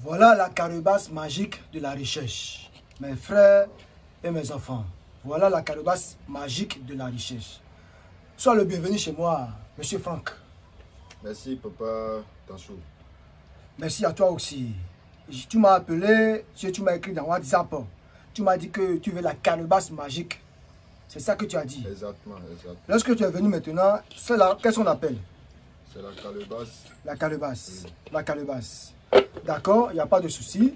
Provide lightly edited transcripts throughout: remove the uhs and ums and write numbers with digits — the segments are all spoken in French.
Voilà la calebasse magique de la richesse. Mes frères et mes enfants, voilà la calebasse magique de la richesse. Sois le bienvenu chez moi, Monsieur Franck. Merci, Papa Tanchou. Merci à toi aussi. Tu m'as appelé, tu m'as écrit dans WhatsApp. Tu m'as dit que tu veux la calebasse magique. C'est ça que tu as dit. Exactement, exactement. Lorsque tu es venu maintenant, c'est là, qu'est-ce qu'on appelle? C'est la calebasse. La calebasse. Oui. La calebasse. D'accord, il n'y a pas de souci.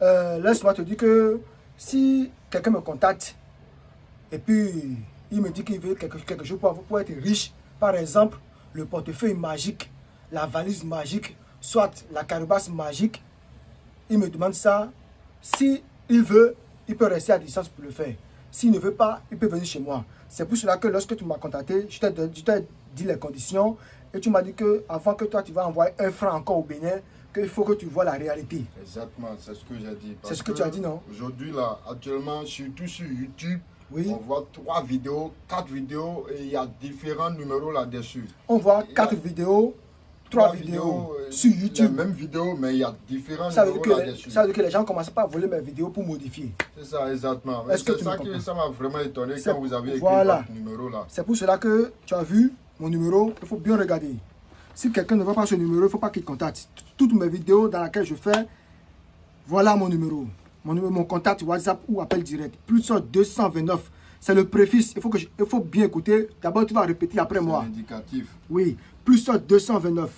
Laisse-moi te dire que si quelqu'un me contacte et puis il me dit qu'il veut quelque chose pour être riche, par exemple, le portefeuille magique, la valise magique, soit la calebasse magique, il me demande ça. Si il veut, il peut rester à distance pour le faire. S'il ne veut pas, il peut venir chez moi. C'est pour cela que lorsque tu m'as contacté, je t'ai dit les conditions et tu m'as dit que avant que toi tu vas envoyer un franc encore au Bénin, qu'il faut que tu vois la réalité. Exactement, c'est ce que j'ai dit. C'est ce que tu as dit, non? Aujourd'hui, là, actuellement, surtout sur YouTube, Oui. on voit 3 vidéos, 4 vidéos et il y a différents numéros là-dessus. On voit Il y a 4 vidéos, 3 vidéos sur Les YouTube. mêmes vidéos, mais il y a différents Ça veut numéros dire là-dessus. que les gens commencent pas à voler mes vidéos pour modifier. C'est ça, exactement. Est-ce que C'est tu ça me comprends? ça m'a vraiment étonné C'est- quand vous avez écrit voilà. votre numéro là. C'est pour cela que tu as vu mon numéro, il faut bien regarder. Si quelqu'un ne voit pas ce numéro, il ne faut pas qu'il contacte. Toutes mes vidéos dans lesquelles je fais, voilà mon numéro. Mon contact WhatsApp ou appel direct. Plus 229. C'est le préfixe. Il faut bien écouter. D'abord, tu vas répéter après moi. C'est indicatif. Oui. Plus 229.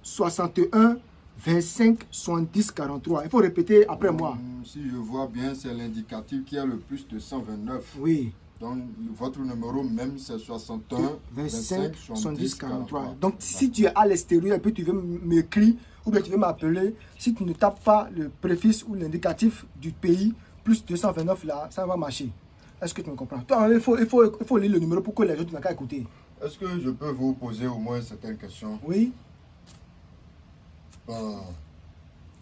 61 25 70 43. Il faut répéter après moi. Si je vois bien, c'est l'indicatif qui a le plus de 129. Oui. Donc, votre numéro même, c'est 61 25 70 43. 43. Donc, si tu es à l'extérieur et puis tu veux m'écrire ou bien tu veux m'appeler, si tu ne tapes pas le préfixe ou l'indicatif du pays, plus 229 là, ça va marcher. Est-ce que tu me comprends? Toi, il faut lire le numéro pour que les autres n'aient qu'à écouter. Est-ce que je peux vous poser au moins certaines questions? Oui.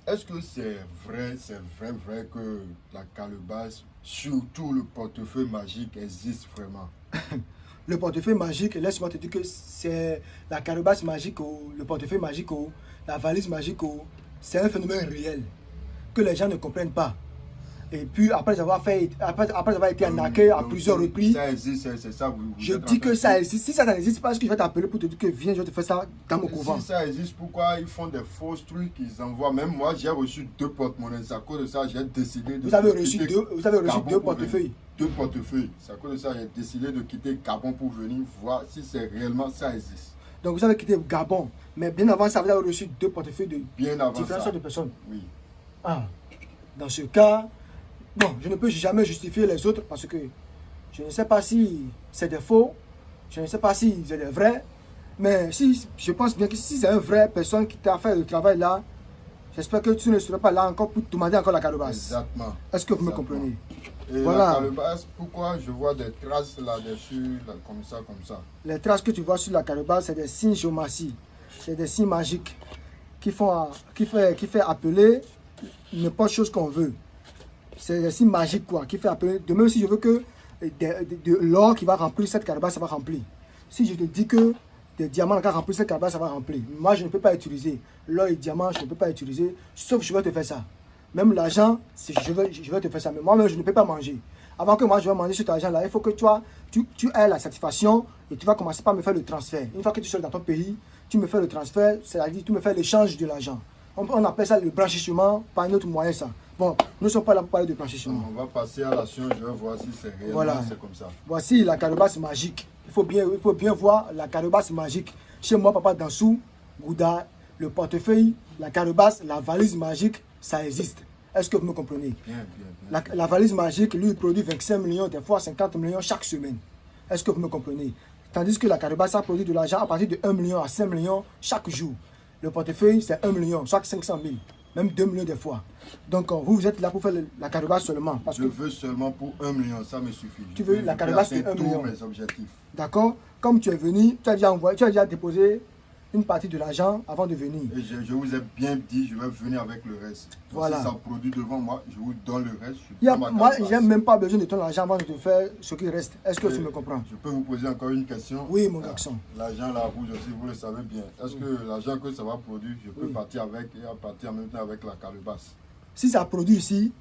Est-ce que c'est vrai que la calebasse, surtout le portefeuille magique, existe vraiment? Le portefeuille magique, laisse-moi te dire que c'est la calebasse magique, le portefeuille magique, la valise magique, c'est un phénomène réel que les gens ne comprennent pas. Et puis après avoir été arnaqué à plusieurs reprises, Ça existe, c'est ça. je dis que ça existe. Si ça n'existe pas, est-ce que je vais t'appeler pour te dire que viens, je te fais ça dans mon couvent? Si ça existe, pourquoi ils font des fausses trucs qu'ils envoient? Même moi, j'ai reçu 2 porte-monnaies. C'est à cause de ça j'ai décidé de Vous avez reçu quitter deux Gabon pour portefeuilles. venir. 2 portefeuilles. C'est à cause de ça j'ai décidé de quitter Gabon pour venir voir si c'est réellement ça existe. Donc vous avez quitté Gabon. Mais bien avant ça, vous avez reçu 2 portefeuilles de Bien avant différentes ça. sortes de personnes. Oui. Ah, dans ce cas, bon, je ne peux jamais justifier les autres parce que je ne sais pas si c'est des faux, je ne sais pas si c'est des vrais, mais si je pense bien que si c'est une vraie personne qui t'a fait le travail là, j'espère que tu ne seras pas là encore pour te demander encore la calebasse. Exactement. Est-ce que vous me Exactement. comprenez? Et Voilà. la calebasse, pourquoi je vois des traces là-dessus, là, comme ça? Les traces que tu vois sur la calebasse, c'est des signes géomatie, c'est des signes magiques qui fait appeler n'importe chose qu'on veut. C'est des signes magiques quoi, qui fait appeler. De même si je veux que de l'or qui va remplir cette calebasse, ça va remplir. Si je te dis que des diamants qui vont remplir cette calebasse, ça va remplir. Moi, je ne peux pas utiliser l'or et diamant, je ne peux pas utiliser, sauf que je vais te faire ça. Même l'argent, je vais te faire ça. Mais moi-même, je ne peux pas manger. Avant que moi, je vais manger cet argent-là, il faut que toi, tu aies la satisfaction et tu vas commencer par me faire le transfert. Une fois que tu seras dans ton pays, tu me fais le transfert, c'est-à-dire tu me fais l'échange de l'argent. On appelle ça le blanchissement par un autre moyen, ça. Bon, nous ne sommes pas là pour parler de blanchissement. On va passer à l'action, je vais voir si c'est réellement Voilà. c'est comme ça. Voici la calebasse magique. Il faut bien voir la calebasse magique. Chez moi, Papa Dansou, Gouda, le portefeuille, la calebasse, la valise magique, ça existe. Est-ce que vous me comprenez? Bien. La valise magique, lui, il produit 25 millions, des fois 50 millions chaque semaine. Est-ce que vous me comprenez? Tandis que la calebasse, ça produit de l'argent à partir de 1 million à 5 millions chaque jour. Le portefeuille, c'est 1 million, chaque 500 000. Même 2 millions des fois. Donc, vous êtes là pour faire la calebasse seulement. Parce Je que, veux seulement pour 1 million, ça me suffit. Tu veux la calebasse de 1 million. tous mes objectifs. d'accord, comme tu es venu, tu as déjà déposé une partie de l'argent avant de venir. Et je vous ai bien dit, je vais venir avec le reste. Donc, voilà. Si ça produit devant moi, je vous donne le reste. Moi, je n'ai même pas besoin de ton argent avant de te faire ce qui reste. Est-ce que tu me comprends? Je peux vous poser encore une question? Oui, mon garçon. L'argent là, vous aussi, vous le savez bien. Est-ce que l'argent que ça va produire, je peux partir avec et partir en même temps avec la calebasse? Si ça produit ici,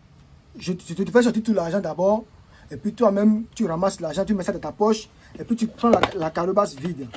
je te fais sortir tout l'argent d'abord. Et puis toi-même, tu ramasses l'argent, tu mets ça dans ta poche. Et puis tu prends la calebasse vide.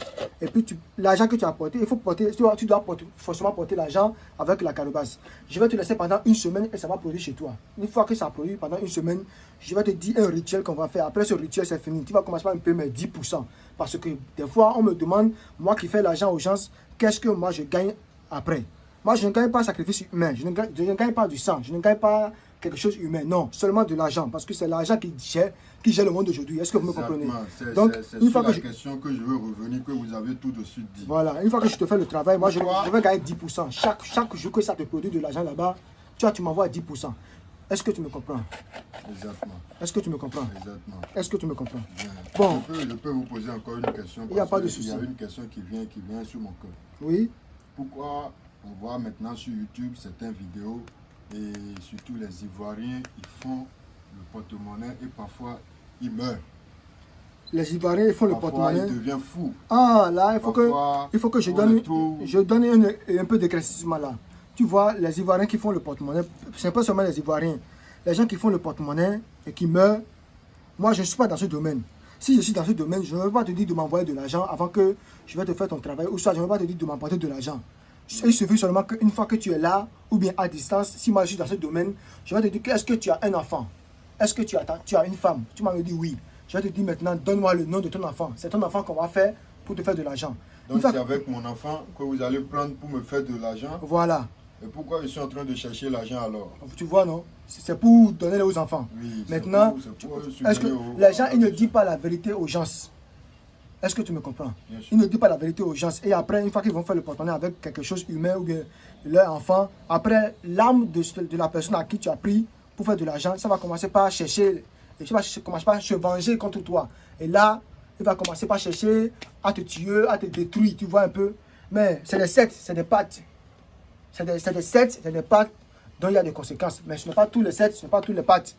Et puis l'argent que tu as porté, il faut porter, tu dois forcément porter l'argent avec la calebasse. Je vais te laisser pendant une semaine et ça va produire chez toi. Une fois que ça produit pendant une semaine, je vais te dire un rituel qu'on va faire. Après ce rituel, c'est fini. Tu vas commencer par me payer mes 10%. Parce que des fois, on me demande, moi qui fais l'argent aux gens, qu'est-ce que moi je gagne après? Moi, je ne gagne pas sacrifice humain. Je ne gagne pas du sang. Je ne gagne pas quelque chose humain. Non, seulement de l'argent. Parce que c'est l'argent qui gère le monde d'aujourd'hui. Est-ce que vous me comprenez? Donc, c'est une question que je veux revenir, que vous avez tout de suite dit. Voilà, une fois que je te fais le travail, moi, je vais gagner 10%. Chaque jour que ça te produit de l'argent là-bas, tu m'envoies 10%. Est-ce que tu me comprends? Exactement. Est-ce que tu me comprends? Exactement. Est-ce que tu me comprends? Bien. Bon. Je peux vous poser encore une question. Il n'y a pas de souci. Il y a une question qui vient sur mon cœur. Oui. Pourquoi on voit maintenant sur YouTube certaines vidéos et surtout les Ivoiriens, ils font le porte-monnaie et parfois ils meurent. Les Ivoiriens, ils font le porte-monnaie. Ils deviennent fous. Ah, là, il faut que je donne un peu d'éclaircissement là. Tu vois, les Ivoiriens qui font le porte-monnaie, ce n'est pas seulement les Ivoiriens. Les gens qui font le porte-monnaie et qui meurent, moi, je ne suis pas dans ce domaine. Si je suis dans ce domaine, je ne vais pas te dire de m'envoyer de l'argent avant que je vais te faire ton travail. Ou soit, je ne vais pas te dire de m'apporter de l'argent. Il suffit seulement qu'une fois que tu es là, ou bien à distance, si moi je suis dans ce domaine, je vais te dire, est-ce que tu as un enfant? Est-ce que tu as une femme? Tu m'as dit oui. Je vais te dire maintenant, donne-moi le nom de ton enfant. C'est ton enfant qu'on va faire pour te faire de l'argent. Donc c'est avec mon enfant que vous allez prendre pour me faire de l'argent? Voilà. Et pourquoi je suis en train de chercher l'argent alors? Tu vois, non? C'est pour donner aux enfants. Oui, maintenant, est-ce que les gens, ils ne disent pas la vérité aux gens? Est-ce que tu me comprends? Ils ne disent pas la vérité aux gens. Et après, une fois qu'ils vont faire le porte-monnaie avec quelque chose humain ou bien leur enfant, après, l'âme de la personne à qui tu as pris pour faire de l'argent, ça va commencer par chercher, ça va commencer par se venger contre toi. Et là, il va commencer par chercher à te tuer, à te détruire, tu vois un peu. Mais c'est des sept, c'est des pattes. C'est des sept, c'est des pattes dont il y a des conséquences. Mais ce n'est pas tous les sept, ce n'est pas tous les pattes.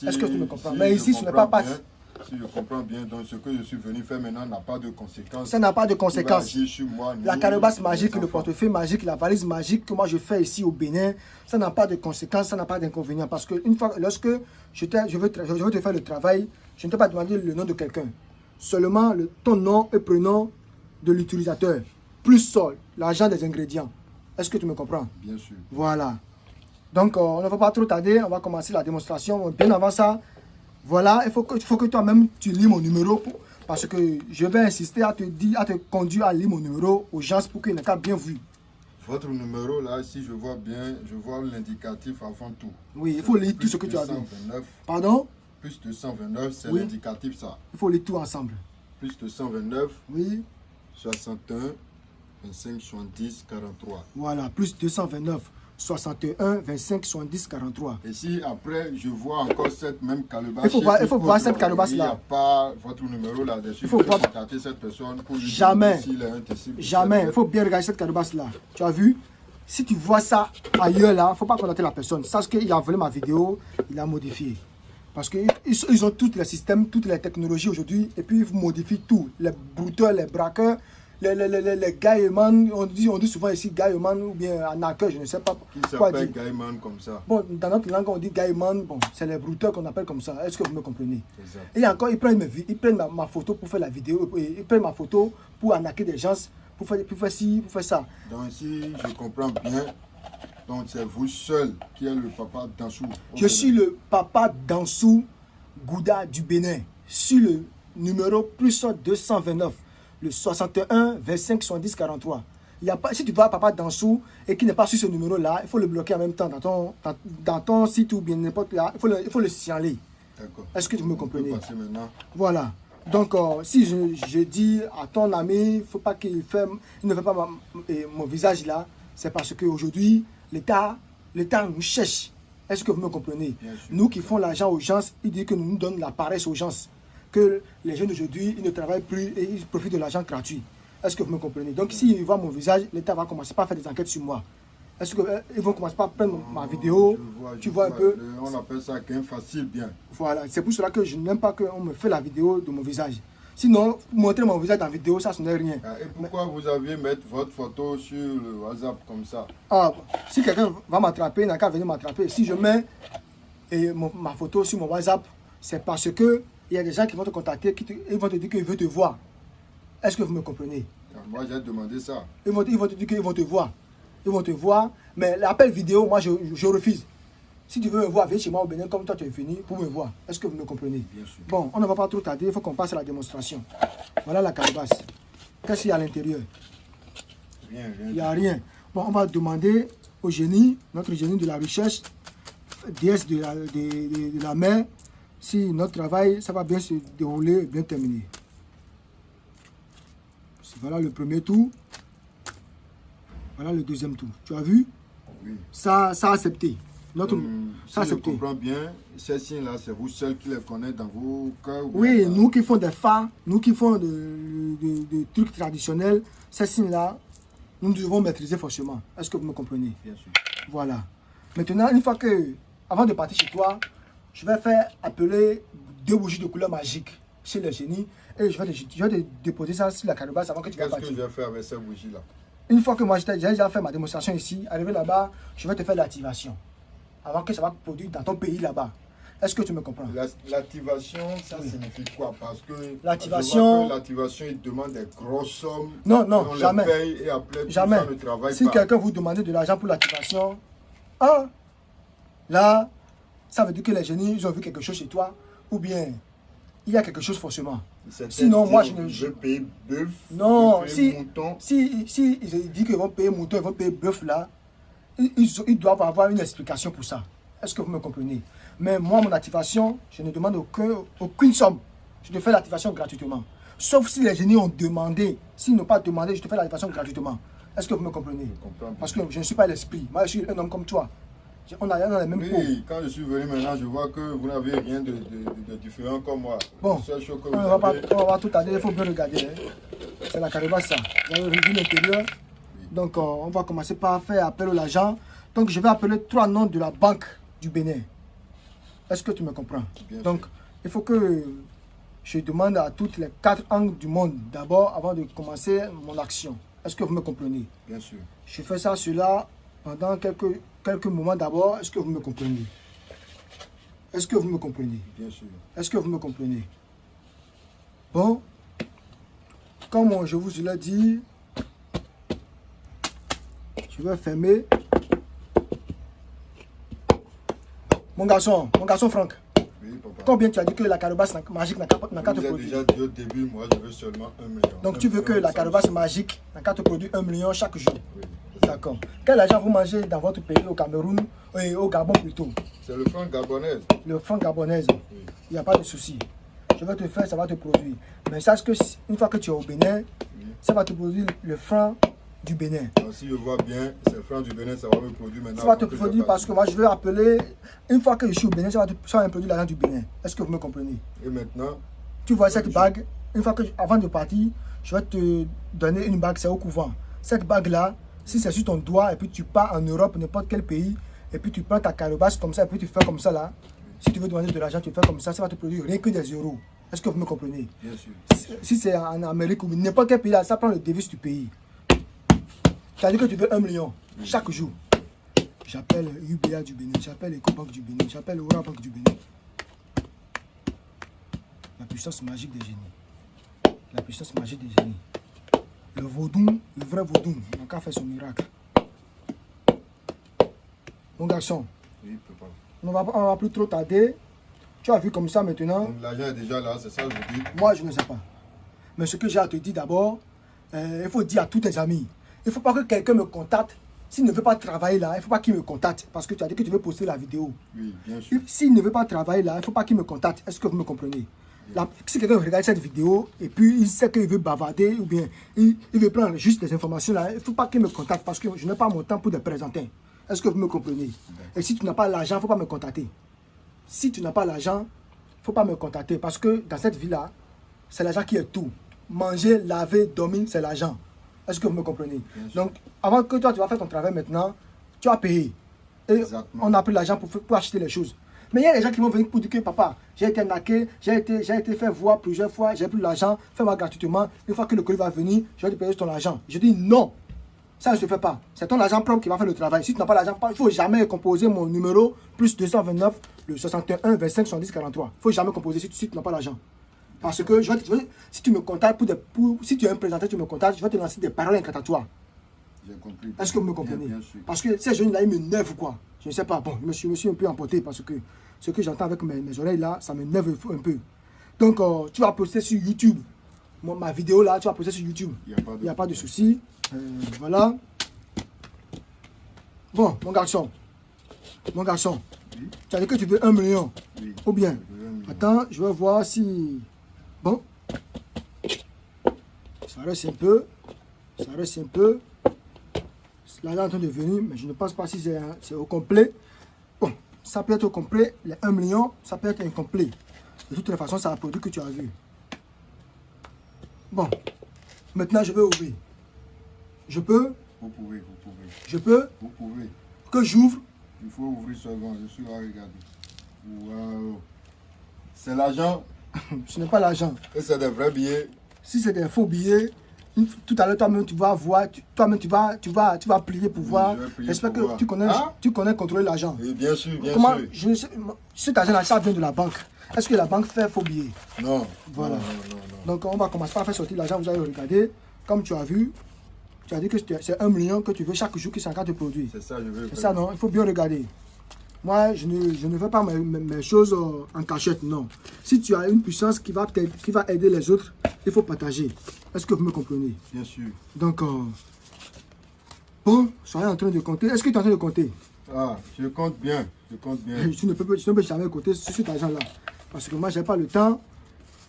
Est-ce que tu me comprends? Mais ici, ce n'est pas pattes. Si je comprends bien, donc ce que je suis venu faire maintenant n'a pas de conséquences. Ça n'a pas de conséquences. Moi, la calebasse magique, le portefeuille magique, la valise magique que moi je fais ici au Bénin, ça n'a pas de conséquences, ça n'a pas d'inconvénients. Parce que une fois, lorsque je veux te faire le travail, je ne t'ai pas demandé le nom de quelqu'un. Seulement ton nom et prénom de l'utilisateur, plus sol, l'argent des ingrédients. Est-ce que tu me comprends? Bien sûr. Voilà. Donc, on ne va pas trop tarder, on va commencer la démonstration. Bien avant ça, voilà, il faut que toi-même tu lis mon numéro parce que je vais insister à te conduire à lire mon numéro aux gens pour qu'ils n'aient qu'à bien vu. Votre numéro là, si je vois bien, je vois l'indicatif avant tout. Oui, il faut lire tout ce que tu as dit. Pardon? Plus de 129, c'est l'indicatif ça. Il faut lire tout ensemble. Plus de 129. Oui. 61, 25, 70, 43. Voilà, plus 229. 61, 25, 70, 43. Et si après je vois encore cette même calebasse, il faut voir cette calebasse là. Il n'y a pas votre numéro là-dessus. Il faut contacter cette personne pour lui jamais, dire s'il est intéressé. Jamais. Il faut bien regarder cette calebasse là. Tu as vu? Si tu vois ça ailleurs là, il ne faut pas contacter la personne. Sache qu'il a volé ma vidéo, il a modifié. Parce qu'ils ont tous les systèmes, toutes les technologies aujourd'hui, et puis ils modifient tout. Les brouteurs, les braqueurs, les gaïman, on dit souvent ici gaïman ou bien arnaqueur, je ne sais pas quoi dire. Qui s'appelle gaïman comme ça? Bon, dans notre langue, on dit gaïman, bon, c'est les brouteurs qu'on appelle comme ça. Est-ce que vous me comprenez? Exact. Et encore, ils prennent ma photo pour faire la vidéo, ils prennent ma photo pour arnaquer des gens, pour faire ci, pour faire ça. Donc si je comprends bien, donc c'est vous seul qui êtes le papa Dansou. Je suis le papa Dansou Gouda du Bénin. Sur le numéro plus 229. Le 61 25 70 43. Il y a pas, si tu vois papa Dansou et qui n'est pas sur ce numéro-là, il faut le bloquer en même temps dans ton site ou bien n'importe là. Il faut le signaler. D'accord. Est-ce que tu me comprenez? Passer maintenant. Voilà. Donc, si je dis à ton ami, il faut pas qu'il ne fait pas mon visage là, c'est parce qu'aujourd'hui, l'État nous cherche. Est-ce que vous me comprenez? Nous qui font l'argent aux gens, il dit que nous donnons la paresse aux gens. Que les jeunes d'aujourd'hui, ils ne travaillent plus et ils profitent de l'argent gratuit. Est-ce que vous me comprenez? Donc, s'ils voient mon visage, l'État va commencer par faire des enquêtes sur moi. Est-ce qu'ils vont commencer par prendre ma vidéo? Tu vois un peu? On appelle ça gain facile, bien. Voilà, c'est pour cela que je n'aime pas qu'on me fait la vidéo de mon visage. Sinon, montrer mon visage dans la vidéo, ça ce n'est rien. Et pourquoi vous aviez mettre votre photo sur le WhatsApp comme ça? Ah, si quelqu'un va m'attraper, il n'a qu'à venir m'attraper. Si je mets ma photo sur mon WhatsApp, c'est parce que il y a des gens qui vont te contacter, ils vont te dire qu'ils veulent te voir. Est-ce que vous me comprenez? Moi, j'ai demandé ça. Ils vont te dire qu'ils vont te voir. Ils vont te voir, mais l'appel vidéo, moi, je refuse. Si tu veux me voir, viens chez moi au Bénin comme toi tu es venu pour me voir. Est-ce que vous me comprenez? Bien sûr. Bon, on ne va pas trop tarder, il faut qu'on passe à la démonstration. Voilà la calebasse. Qu'est-ce qu'il y a à l'intérieur? Rien. Il n'y a rien. Bon, on va demander au génie, notre génie de la recherche, déesse de la mer, si notre travail, ça va bien se dérouler, bien terminer. Voilà le premier tour. Voilà le deuxième tour. Tu as vu? Oui. Ça a accepté. Si je comprends bien, ces signes-là, c'est vous seuls qui les connaissez dans vos cœurs? Oui, nous qui font des phares, nous qui font des trucs traditionnels, ces signes-là, nous devons maîtriser forcément. Est-ce que vous me comprenez? Bien sûr. Voilà. Maintenant, une fois que, avant de partir chez toi, je vais faire appeler 2 bougies de couleur magique chez le génie et je vais te déposer ça sur la calebasse avant que tu vas partir. Qu'est-ce que je vais faire avec ces bougies-là? Une fois que moi j'ai déjà fait ma démonstration ici, arrivé là-bas, je vais te faire l'activation. Avant que ça va produire dans ton pays là-bas. Est-ce que tu me comprends? L'activation, ça signifie quoi? Parce que l'activation, il demande des grosses sommes. Non, jamais. Les paye et après, jamais. Ça ne travaille si quelqu'un vous demande de l'argent pour l'activation, là, ça veut dire que les génies, ils ont vu quelque chose chez toi, ou bien il y a quelque chose forcément. Sinon, moi, je ne... Je paye bœuf, non, mouton. Si ils disent qu'ils vont payer mouton, ils vont payer bœuf là, ils doivent avoir une explication pour ça. Est-ce que vous me comprenez? Mais moi, mon activation, je ne demande aucune somme. Je te fais l'activation gratuitement. Sauf si les génies ont demandé. S'ils n'ont pas demandé, je te fais l'activation gratuitement. Est-ce que vous me comprenez? Parce que je ne suis pas l'esprit. Moi, je suis un homme comme toi. On a les mêmes peaux. Oui, quand je suis venu maintenant, je vois que vous n'avez rien de différent comme moi. Bon, on va pas tout tarder, il faut bien regarder. Hein. C'est la calebasse, ça. Vous avez revu l'intérieur. Donc, on va commencer par faire appel à l'agent. Donc, je vais appeler 3 noms de la Banque du Bénin. Est-ce que tu me comprends? Donc, il faut que je demande à toutes les 4 angles du monde d'abord avant de commencer mon action. Est-ce que vous me comprenez? Bien sûr. Je fais ça, cela pendant quelques moments d'abord. Est-ce que vous me comprenez? Est-ce que vous me comprenez? Bien sûr. Est-ce que vous me comprenez? Bon, comme je vous l'ai dit, je vais fermer. Mon garçon Franck. Oui, papa. Combien tu as dit que la calebasse magique n'a qu'à te produire? Déjà dit au début, moi je veux seulement 1 million. Donc tu veux que la calebasse magique n'a qu'à te produire 1 million chaque jour? Oui. D'accord. Quel argent vous mangez dans votre pays, au Cameroun, et au Gabon plutôt? C'est le franc gabonais. Le franc gabonais. Oui. Il n'y a pas de souci. Je vais te faire, ça va te produire. Mais sache que une fois que tu es au Bénin, ça va te produire le franc du Bénin. Alors, si je vois bien, c'est le franc du Bénin, ça va me produire maintenant. Ça va te produire parce que moi je veux appeler, une fois que je suis au Bénin, ça va me produire l'argent du Bénin. Est-ce que vous me comprenez? Et maintenant, tu vois cette bague, une fois que, avant de partir, je vais te donner une bague, c'est au couvent. Cette bague-là, si c'est sur ton doigt et puis tu pars en Europe, n'importe quel pays, et puis tu prends ta calebasse comme ça, et puis tu fais comme ça là. Si tu veux demander de l'argent, tu fais comme ça va te produire rien que des euros. Est-ce que vous me comprenez? bien sûr. Si c'est en Amérique ou n'importe quel pays là, ça prend le devise du pays. Tu as dit que tu veux 1 million chaque jour. J'appelle UBA du Bénin, j'appelle Ecobank du Bénin, j'appelle Orabank du Bénin. La puissance magique des génies. La puissance magique des génies. Le vaudou, le vrai vaudou, n'a qu'à faire son miracle. Mon garçon, Oui, papa. on va plus trop tarder. Tu as vu comme ça maintenant. Donc l'argent est déjà là, c'est ça que je dis. Moi, je ne sais pas. Mais ce que j'ai à te dire d'abord, il faut dire à tous tes amis. Il ne faut pas que quelqu'un me contacte. S'il ne veut pas travailler là, il ne faut pas qu'il me contacte. Parce que tu as dit que tu veux poster la vidéo. Oui, bien sûr. S'il ne veut pas travailler là, il ne faut pas qu'il me contacte. Est-ce que vous me comprenez? Si quelqu'un regarde cette vidéo et puis il sait qu'il veut bavarder ou bien il veut prendre juste des informations là, il ne faut pas qu'il me contacte parce que je n'ai pas mon temps pour te présenter. Est-ce que vous me comprenez? Et si tu n'as pas l'argent, il ne faut pas me contacter. Si tu n'as pas l'argent, il ne faut pas me contacter parce que dans cette vie-là, c'est l'argent qui est tout. manger, laver, dormir, c'est l'argent. Est-ce que vous me comprenez? Donc, avant que toi, tu vas faire ton travail maintenant, tu as payé. Et Exactement. on a pris l'argent pour acheter les choses. Mais il y a des gens qui vont venir pour dire que papa, j'ai été naqué, j'ai été fait voir plusieurs fois, j'ai plus l'argent, fais-moi gratuitement. Une fois que le colis va venir, je vais te payer ton argent. Je dis non, ça ne se fait pas. C'est ton argent propre qui va faire le travail. Si tu n'as pas l'argent, il ne faut jamais composer mon numéro plus 229, le 61 25 70 43. Il ne faut jamais composer si tu n'as pas l'argent. Parce que si tu me contactes si tu es un présenteur, tu me contactes, je vais te lancer des paroles incantatoires. J'ai compris. Est-ce que vous me comprenez? Bien sûr. Parce que ces jeunes-là, ils m'énervent ou quoi? Je ne sais pas. Bon, je me suis un peu emporté parce que ce que j'entends avec mes oreilles là, ça m'énerve un peu. Donc, tu vas poster sur YouTube. Ma vidéo là, tu vas poster sur YouTube. Il n'y a pas de souci. Voilà. Bon, mon garçon. Mon garçon. Oui. Tu as dit que tu veux 1 million. Oui. Ou bien. Je veux 1 million. Attends, je vais voir si... Bon. Ça reste un peu. Ça reste un peu. Là, il est en train de venir, mais je ne pense pas si c'est au complet. Bon, ça peut être au complet. Les 1 million, ça peut être incomplet. De toute façon, c'est un produit que tu as vu. Bon. Maintenant, je vais ouvrir. Je peux? Vous pouvez, vous pouvez. Je peux? Vous pouvez. Que j'ouvre? Il faut ouvrir seulement. Je suis là, regardez. Waouh. C'est l'argent Ce n'est pas l'argent. et c'est des vrais billets. Si c'est des faux billets, tout à l'heure, toi-même, tu vas voir, toi-même, tu vas plier pour voir. je vais plier J'espère pour que voir. tu connais contrôler l'argent. Et bien sûr, bien Comment, sûr. cet argent-là, ça vient de la banque. Est-ce que la banque fait faux billets? Non. Voilà. Non, non, non. Donc, on va commencer par faire sortir l'argent. Vous allez regarder. Comme tu as vu, tu as dit que c'est 1 million que tu veux chaque jour qui s'engage de produits. C'est ça, je veux. C'est ça, non? Il faut bien regarder. Moi, je ne fais pas mes choses en cachette, non. Si tu as une puissance qui va aider les autres, il faut partager. Est-ce que vous me comprenez? Bien sûr. Donc, bon, soyez en train de compter. Est-ce que tu es en train de compter? Ah, je compte bien. Je compte bien. Tu ne peux jamais compter sur cet argent-là. Parce que moi, je n'ai pas le temps.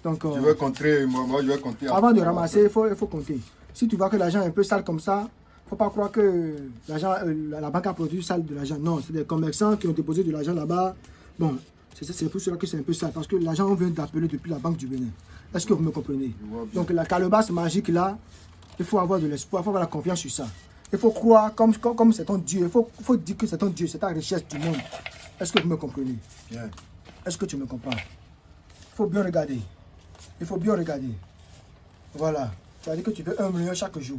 Donc, Je vais compter, moi je vais compter. avant de ramasser, il faut compter. Si tu vois que l'argent est un peu sale comme ça, il ne faut pas croire que la banque a produit sale de l'argent. Non, c'est des commerçants qui ont déposé de l'argent là-bas. Bon, c'est pour cela que c'est un peu sale. Parce que l'argent, on vient d'appeler depuis la Banque du Bénin. Est-ce que vous me comprenez? Donc, la calebasse magique là, il faut avoir de l'espoir, il faut avoir la confiance sur ça. Il faut croire comme c'est ton Dieu. Il faut dire que c'est ton Dieu, c'est ta richesse du monde. Est-ce que vous me comprenez? Bien. Est-ce que tu me comprends? Il faut bien regarder. Il faut bien regarder. Voilà. Tu as dit que tu veux 1 million chaque jour.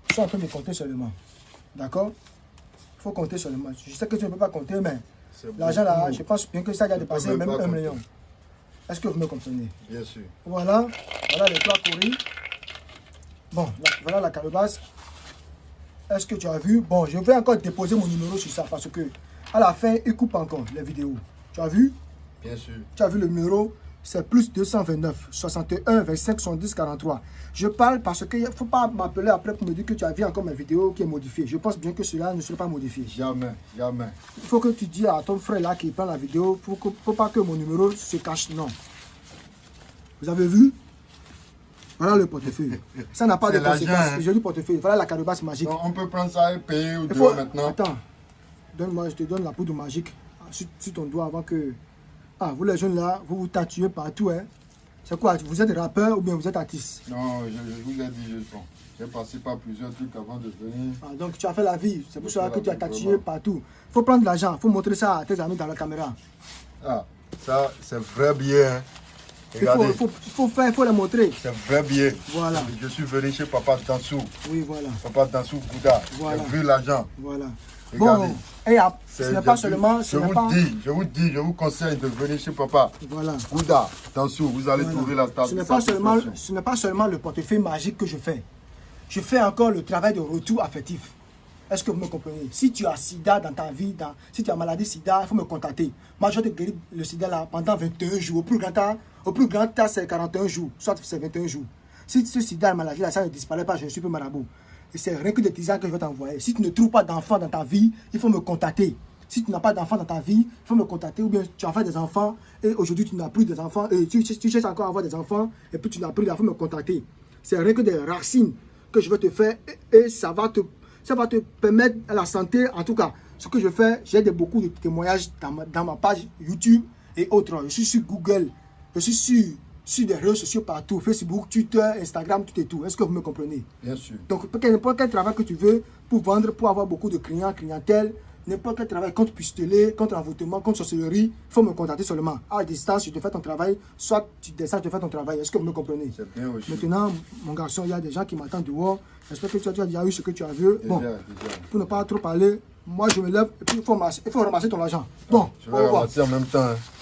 Je suis en train de compter seulement. D'accord? Il faut compter seulement. Je sais que tu ne peux pas compter, mais l'argent là, je pense bien que ça va dépasser même 1 million. Est-ce que vous me comprenez? Bien sûr. Voilà. Voilà les 3 courris. Bon, voilà la calebasse. Est-ce que tu as vu? Bon, je vais encore déposer mon numéro sur ça parce que à la fin, il coupe encore les vidéos. Tu as vu? Bien sûr. Tu as vu le numéro? C'est plus 229 61 25 70 43. Je parle parce qu'il ne faut pas m'appeler après pour me dire que tu as vu encore ma vidéo qui est modifiée. Je pense bien que cela ne sera pas modifié. Jamais, jamais. Il faut que tu dises à ton frère là qui prend la vidéo pour pas que mon numéro se cache. Non. Vous avez vu? Voilà le portefeuille. Ça n'a pas de conséquences. Hein. Je dis portefeuille. Voilà la calebasse magique. Donc, on peut prendre ça et payer ou deux maintenant. Attends. Donne-moi, je te donne la poudre magique sur ton doigt avant que... Ah, vous les jeunes là, vous vous tatouez partout, hein. C'est quoi? Vous êtes rappeur ou bien vous êtes artiste? Non, je vous ai dit, j'ai passé par plusieurs trucs avant de venir. Ah, donc tu as fait la vie, c'est pour cela que tu as tatoué partout. Il faut prendre l'argent, il faut montrer ça à tes amis dans la caméra. Ah, ça, c'est vrai billet, hein. Regardez. Il faut les montrer. C'est vrai billet. Voilà. Je suis venu chez Papa Dansou. Oui, voilà. Papa Dansou Bouddha. Voilà. J'ai vu l'argent. Voilà. Regardez. Bon, et ce n'est pas seulement... Je vous conseille de venir chez Papa. Voilà. Bouddha Dansou, vous allez trouver la table. Ce n'est pas seulement le portefeuille magique que je fais. Je fais encore le travail de retour affectif. Est-ce que vous me comprenez? Si tu as sida dans ta vie, si tu as maladie sida, il faut me contacter. Moi, je vais te guérir le sida là pendant 21 jours. Au plus grand tas, c'est 41 jours, soit c'est 21 jours. Si ce sida, la maladie là, ça ne disparaît pas, je ne suis plus marabout. Et c'est rien que des tisanes que je vais t'envoyer. Si tu ne trouves pas d'enfant dans ta vie, il faut me contacter. Si tu n'as pas d'enfant dans ta vie, il faut me contacter. Ou bien tu as fait des enfants et aujourd'hui tu n'as plus des enfants. Et tu cherches encore à avoir des enfants et puis tu n'as plus, il faut me contacter. C'est rien que des racines que je vais te faire et ça va te permettre à la santé. En tout cas, ce que je fais, j'ai beaucoup de témoignages dans ma page YouTube et autres. Je suis sur Google, je suis sur sur des réseaux sociaux partout, Facebook, Twitter, Instagram, tout et tout. Est-ce que vous me comprenez? Bien sûr. Donc, n'importe quel travail que tu veux pour vendre, pour avoir beaucoup de clients, clientèle, n'importe quel travail contre pistolet, contre envoûtement, contre sorcellerie, il faut me contacter seulement. À distance, je te fais ton travail, soit tu descends, je te fais ton travail. Est-ce que vous me comprenez? C'est bien aussi. Maintenant, mon garçon, il y a des gens qui m'attendent dehors. J'espère que tu as déjà eu ce que tu as vu. Bon, Déjà. pour ne pas trop parler, moi je me lève et puis il faut ramasser ton argent. Bon, Je au vais revoir. ramasser en même temps. Hein.